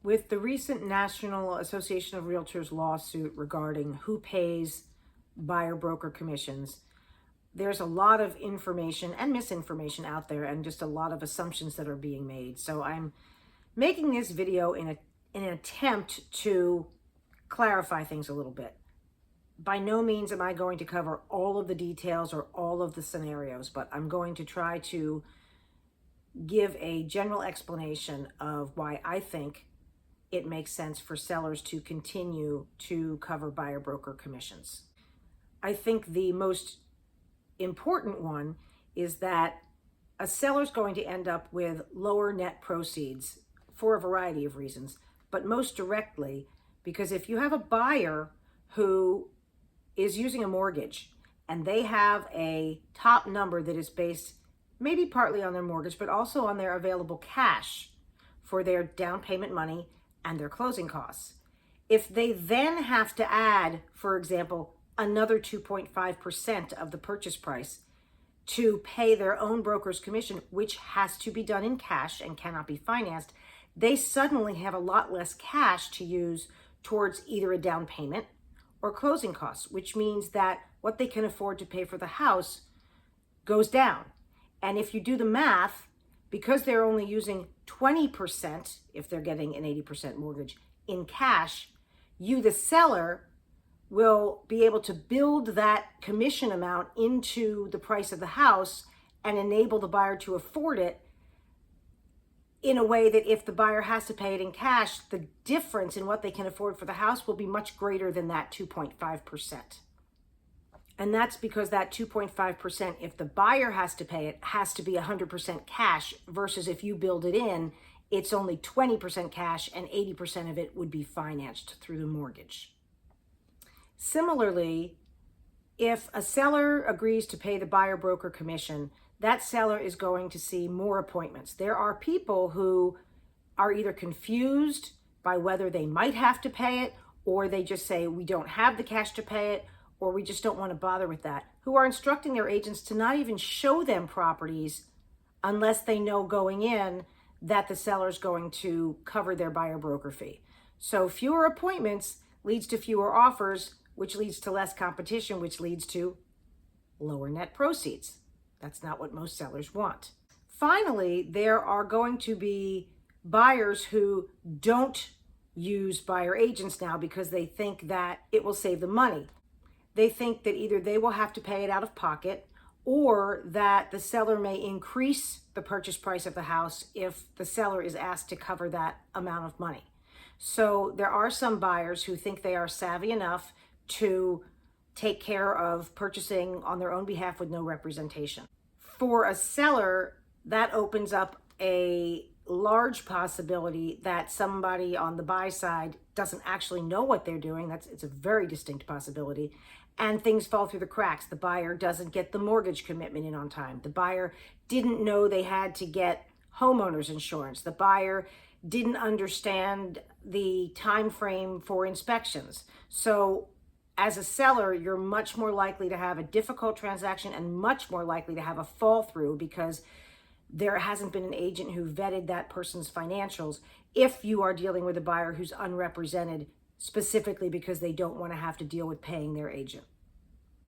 With the recent National Association of Realtors lawsuit regarding who pays buyer broker commissions, there's a lot of information and misinformation out there and just a lot of assumptions that are being made. So I'm making this video in an attempt to clarify things a little bit. By no means am I going to cover all of the details or all of the scenarios, but I'm going to try to give a general explanation of why I think it makes sense for sellers to continue to cover buyer broker commissions. I think the most important one is that a seller's going to end up with lower net proceeds for a variety of reasons, but most directly because if you have a buyer who is using a mortgage and they have a top number that is based maybe partly on their mortgage, but also on their available cash for their down payment money and their closing costs. If they then have to add, for example, another 2.5% of the purchase price to pay their own broker's commission, which has to be done in cash and cannot be financed, they suddenly have a lot less cash to use towards either a down payment or closing costs, which means that what they can afford to pay for the house goes down. And if you do the math, because they're only using 20%, if they're getting an 80% mortgage, in cash, you, the seller, will be able to build that commission amount into the price of the house and enable the buyer to afford it in a way that if the buyer has to pay it in cash, the difference in what they can afford for the house will be much greater than that 2.5%. And that's because that 2.5%, if the buyer has to pay it, has to be 100% cash versus if you build it in, it's only 20% cash and 80% of it would be financed through the mortgage. Similarly, if a seller agrees to pay the buyer broker commission, that seller is going to see more appointments. There are people who are either confused by whether they might have to pay it, or they just say, we don't have the cash to pay it, or we just don't want to bother with that, who are instructing their agents to not even show them properties unless they know going in that the seller is going to cover their buyer broker fee. So fewer appointments leads to fewer offers, which leads to less competition, which leads to lower net proceeds. That's not what most sellers want. Finally, there are going to be buyers who don't use buyer agents now because they think that it will save them money. They think that either they will have to pay it out of pocket or that the seller may increase the purchase price of the house if the seller is asked to cover that amount of money. So there are some buyers who think they are savvy enough to take care of purchasing on their own behalf with no representation. For a seller, that opens up a large possibility that somebody on the buy side doesn't actually know what they're doing. It's a very distinct possibility. And things fall through the cracks. The buyer doesn't get the mortgage commitment in on time. The buyer didn't know they had to get homeowners insurance. The buyer didn't understand the time frame for inspections. So as a seller, you're much more likely to have a difficult transaction and much more likely to have a fall through because there hasn't been an agent who vetted that person's financials if you are dealing with a buyer who's unrepresented specifically because they don't want to have to deal with paying their agent.